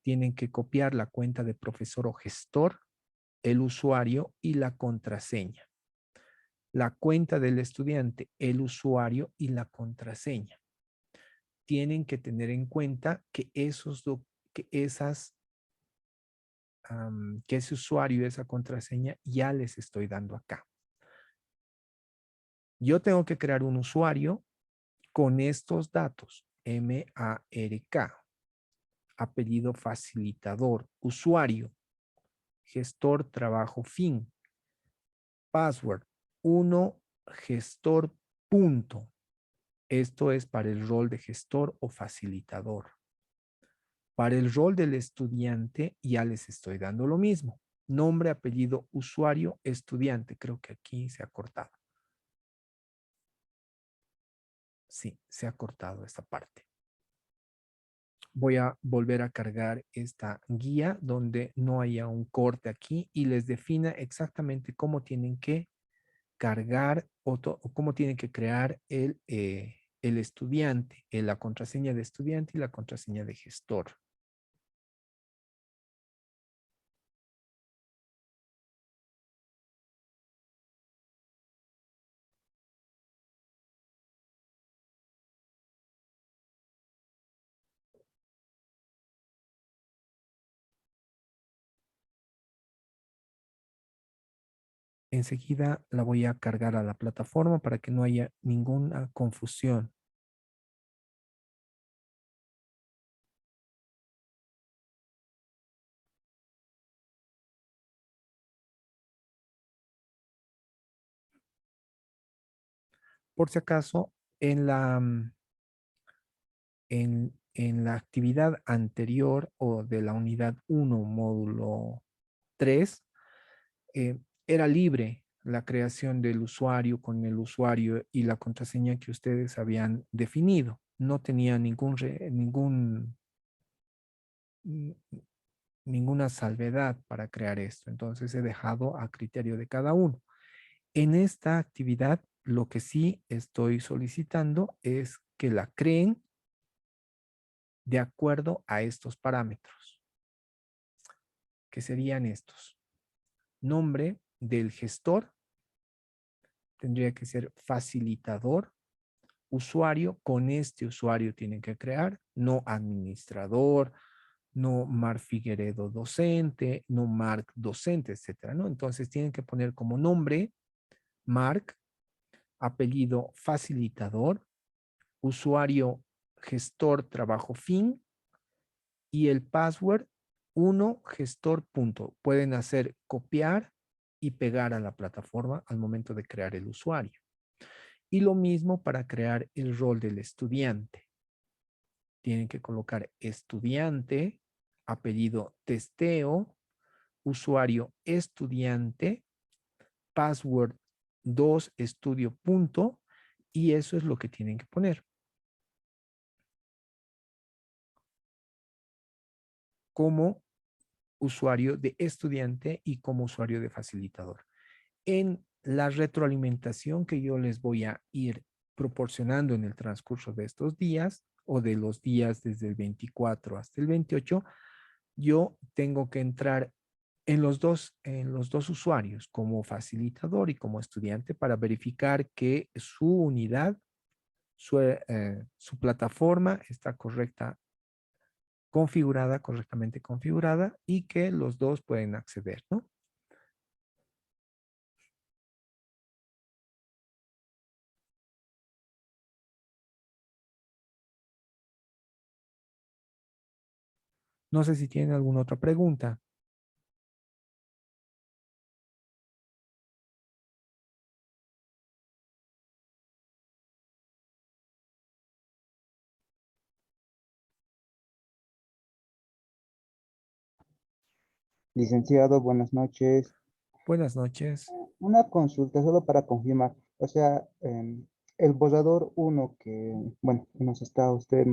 Tienen que copiar la cuenta de profesor o gestor, el usuario y la contraseña. La cuenta del estudiante, el usuario y la contraseña. Tienen que tener en cuenta que que ese usuario y esa contraseña ya les estoy dando acá. Yo tengo que crear un usuario con estos datos: MARK, apellido facilitador, usuario, gestor trabajo fin, password 1 gestor punto. Esto es para el rol de gestor o facilitador. Para el rol del estudiante ya les estoy dando lo mismo: nombre, apellido, usuario, estudiante. Creo que aquí se ha cortado. Sí, se ha cortado esta parte. Voy a volver a cargar esta guía donde no haya un corte aquí y les defina exactamente cómo tienen que cargar o cómo tienen que crear el estudiante, la contraseña de estudiante y la contraseña de gestor. Enseguida la voy a cargar a la plataforma para que no haya ninguna confusión. Por si acaso, en la actividad anterior o de la unidad 1, módulo 3, era libre la creación del usuario con el usuario y la contraseña que ustedes habían definido. No tenía ninguna salvedad para crear esto. Entonces he dejado a criterio de cada uno. En esta actividad, lo que sí estoy solicitando es que la creen de acuerdo a estos parámetros, que serían estos: nombre del gestor tendría que ser facilitador, usuario, con este usuario tienen que crear, no administrador, no Mar Figueredo docente, no Marc docente, etcétera, ¿no? Entonces tienen que poner como nombre Marc, apellido facilitador, usuario gestor trabajo fin y el password 1 gestor punto. Pueden hacer copiar y pegar a la plataforma al momento de crear el usuario. Y lo mismo para crear el rol del estudiante. Tienen que colocar estudiante, apellido testeo, usuario estudiante, password 2 estudio punto, y eso es lo que tienen que poner. Como usuario de estudiante y como usuario de facilitador. En la retroalimentación que yo les voy a ir proporcionando en el transcurso de estos días o de los días desde el 24 hasta el 28, yo tengo que entrar en los dos usuarios, como facilitador y como estudiante, para verificar que su unidad, su plataforma está correctamente configurada y que los dos pueden acceder, ¿no? No sé si tienen alguna otra pregunta. Licenciado, buenas noches. Buenas noches. Una consulta solo para confirmar. O sea, el borrador uno que, bueno, nos está usted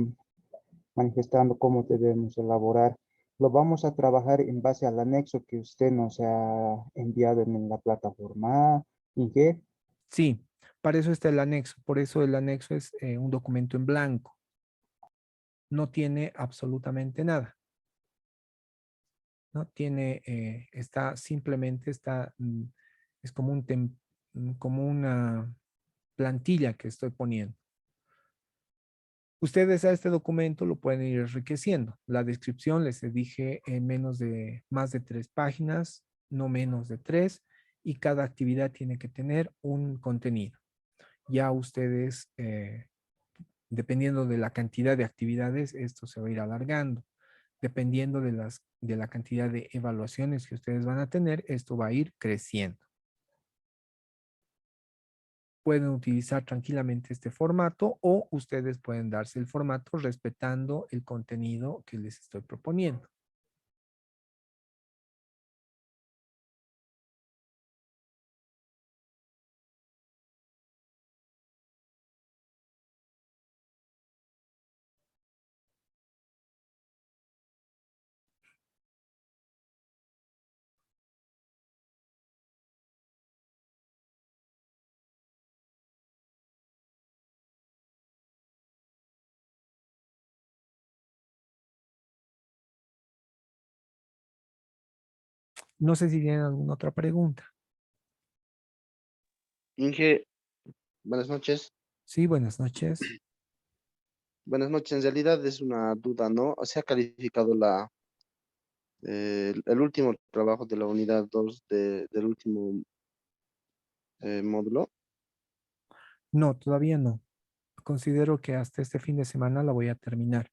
manifestando cómo debemos elaborar. Lo vamos a trabajar en base al anexo que usted nos ha enviado en la plataforma IG. Sí, para eso está el anexo. Por eso el anexo es un documento en blanco. No tiene absolutamente nada. No tiene, simplemente es como como una plantilla que estoy poniendo. Ustedes a este documento lo pueden ir enriqueciendo. La descripción les dije en más de 3 páginas, no menos de 3, y cada actividad tiene que tener un contenido. Ya ustedes, dependiendo de la cantidad de actividades, esto se va a ir alargando. Dependiendo de la cantidad de evaluaciones que ustedes van a tener, esto va a ir creciendo. Pueden utilizar tranquilamente este formato o ustedes pueden darse el formato respetando el contenido que les estoy proponiendo. No sé si tienen alguna otra pregunta. Inge, buenas noches. Sí, buenas noches. Buenas noches. En realidad es una duda, ¿no? ¿Se ha calificado el último trabajo de la unidad 2 del último módulo? No, todavía no. Considero que hasta este fin de semana la voy a terminar.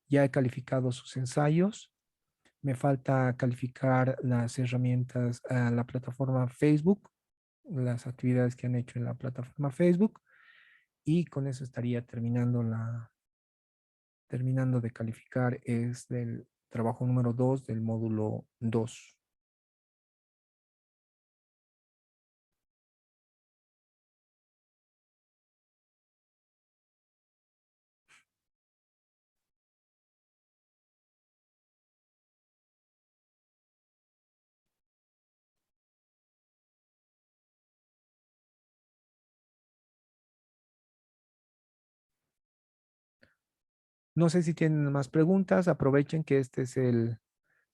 Ya he calificado sus ensayos. Me falta calificar las herramientas, la plataforma Facebook, las actividades que han hecho en la plataforma Facebook, y con eso estaría terminando de calificar. Es del trabajo número 2 del módulo 2. No sé si tienen más preguntas. Aprovechen que este es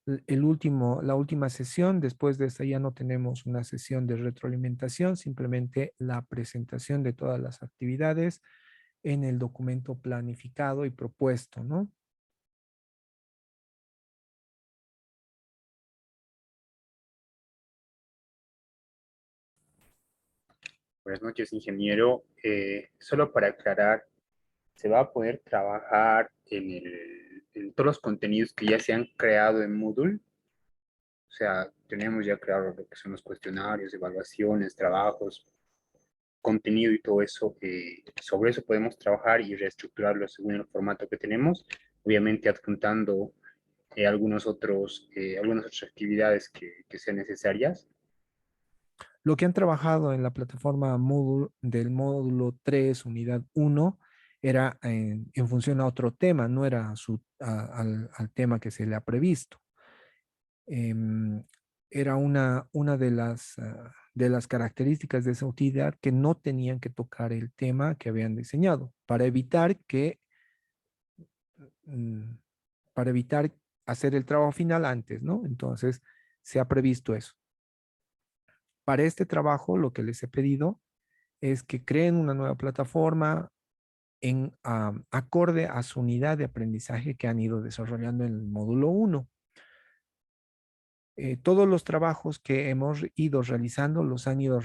la última sesión. Después de esta ya no tenemos una sesión de retroalimentación, simplemente la presentación de todas las actividades en el documento planificado y propuesto, ¿no? Buenas noches, ingeniero. Solo para aclarar, ¿se va a poder trabajar en todos los contenidos que ya se han creado en Moodle? O sea, tenemos ya creado lo que son los cuestionarios, evaluaciones, trabajos, contenido y todo eso. Sobre eso podemos trabajar y reestructurarlo según el formato que tenemos, obviamente adjuntando algunas otras actividades que sean necesarias. Lo que han trabajado en la plataforma Moodle del módulo 3, unidad 1, era en función a otro tema, no era al tema que se le ha previsto. Em, Era una de las características de esa utilidad que no tenían que tocar el tema que habían diseñado mm, para evitar hacer el trabajo final antes, ¿no? Entonces, se ha previsto eso. Para este trabajo, lo que les he pedido es que creen una nueva plataforma acorde a su unidad de aprendizaje que han ido desarrollando en el módulo 1. Todos los trabajos que hemos ido realizando los han ido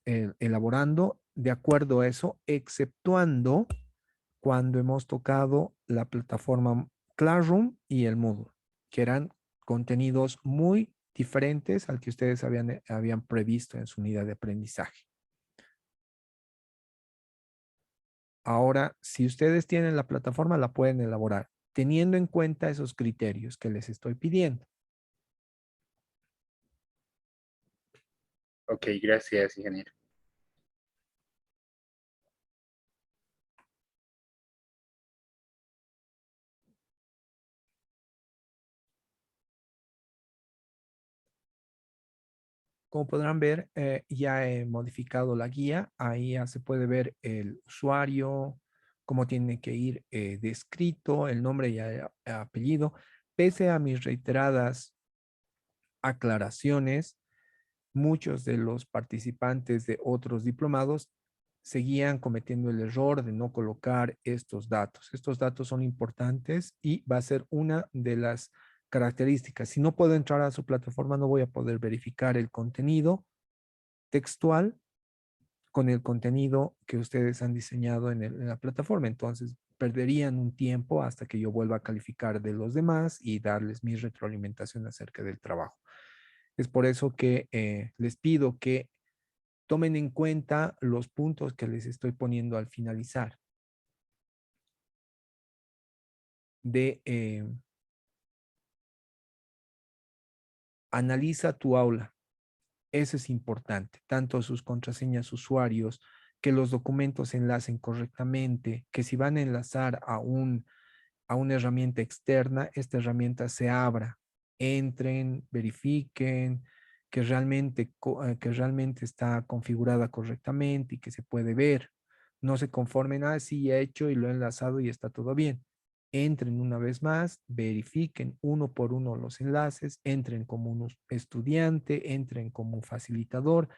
elaborando de acuerdo a eso, exceptuando cuando hemos tocado la plataforma Classroom y el Moodle, que eran contenidos muy diferentes al que ustedes habían previsto en su unidad de aprendizaje. Ahora, si ustedes tienen la plataforma, la pueden elaborar, teniendo en cuenta esos criterios que les estoy pidiendo. Ok, gracias, ingeniero. Como podrán ver, ya he modificado la guía. Ahí ya se puede ver el usuario, cómo tiene que ir descrito, el nombre y el apellido. Pese a mis reiteradas aclaraciones, muchos de los participantes de otros diplomados seguían cometiendo el error de no colocar estos datos. Estos datos son importantes y va a ser una de las características. Si no puedo entrar a su plataforma, no voy a poder verificar el contenido textual con el contenido que ustedes han diseñado en la plataforma. Entonces, perderían un tiempo hasta que yo vuelva a calificar de los demás y darles mi retroalimentación acerca del trabajo. Es por eso que les pido que tomen en cuenta los puntos que les estoy poniendo al finalizar. Analiza tu aula. Eso es importante. Tanto sus contraseñas usuarios, que los documentos se enlacen correctamente, que si van a enlazar a una herramienta externa, esta herramienta se abra, entren, verifiquen que realmente está configurada correctamente y que se puede ver. No se conformen, sí, he hecho y lo he enlazado y está todo bien. Entren una vez más, verifiquen uno por uno los enlaces, entren como un estudiante, entren como un facilitador,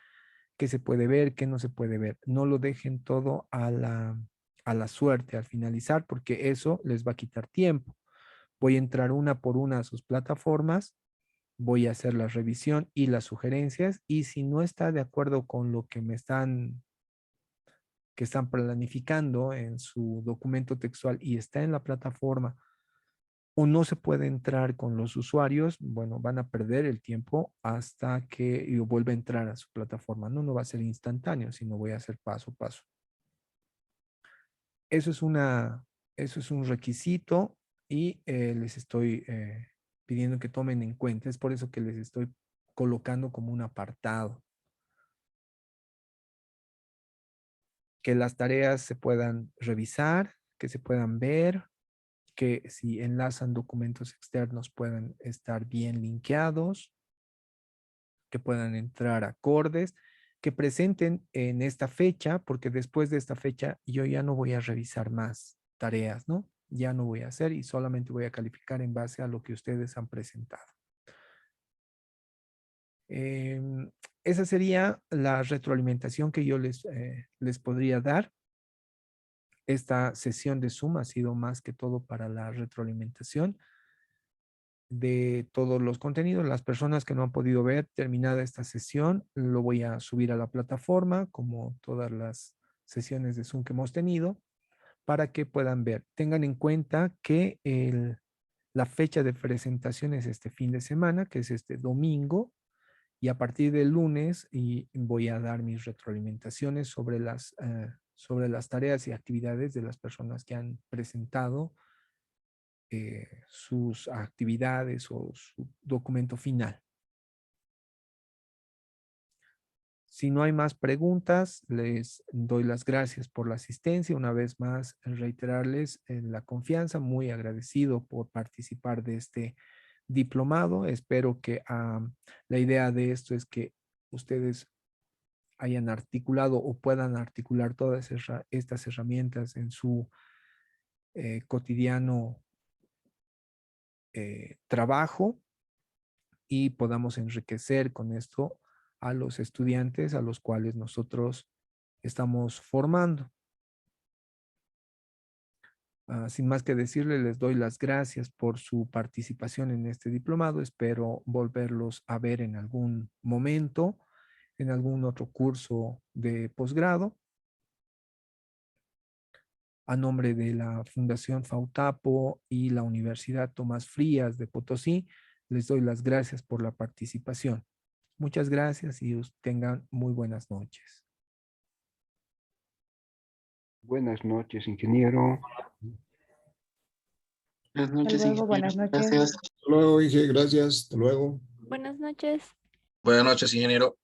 qué se puede ver, qué no se puede ver. No lo dejen todo a la suerte al finalizar, porque eso les va a quitar tiempo. Voy a entrar una por una a sus plataformas, voy a hacer la revisión y las sugerencias, y si no está de acuerdo con lo que están planificando en su documento textual y está en la plataforma, o no se puede entrar con los usuarios, bueno, van a perder el tiempo hasta que yo vuelva a entrar a su plataforma. No va a ser instantáneo, sino voy a hacer paso a paso. Eso es un requisito y les estoy pidiendo que tomen en cuenta. Es por eso que les estoy colocando como un apartado. Que las tareas se puedan revisar, que se puedan ver, que si enlazan documentos externos puedan estar bien linkeados, que puedan entrar acordes, que presenten en esta fecha, porque después de esta fecha yo ya no voy a revisar más tareas, ¿no? Ya no voy a hacer y solamente voy a calificar en base a lo que ustedes han presentado. Esa sería la retroalimentación que yo les podría dar. Esta sesión de Zoom ha sido más que todo para la retroalimentación de todos los contenidos. Las personas que no han podido ver terminada esta sesión, lo voy a subir a la plataforma, como todas las sesiones de Zoom que hemos tenido, para que puedan ver. Tengan en cuenta que la fecha de presentación es este fin de semana, que es este domingo, y a partir del lunes voy a dar mis retroalimentaciones sobre las tareas y actividades de las personas que han presentado sus actividades o su documento final. Si no hay más preguntas, les doy las gracias por la asistencia. Una vez más, reiterarles la confianza, muy agradecido por participar de este diplomado. Espero que la idea de esto es que ustedes hayan articulado o puedan articular todas estas herramientas en su cotidiano trabajo y podamos enriquecer con esto a los estudiantes a los cuales nosotros estamos formando. Sin más que decirles, les doy las gracias por su participación en este diplomado. Espero volverlos a ver en algún momento, en algún otro curso de posgrado. A nombre de la Fundación Fautapo y la Universidad Tomás Frías de Potosí, les doy las gracias por la participación. Muchas gracias y tengan muy buenas noches. Buenas noches, ingeniero. Buenas Hasta noches, luego, ingeniero. buenas noches. Gracias. Hasta luego, Inge, gracias. Hasta luego. Buenas noches. Buenas noches, ingeniero.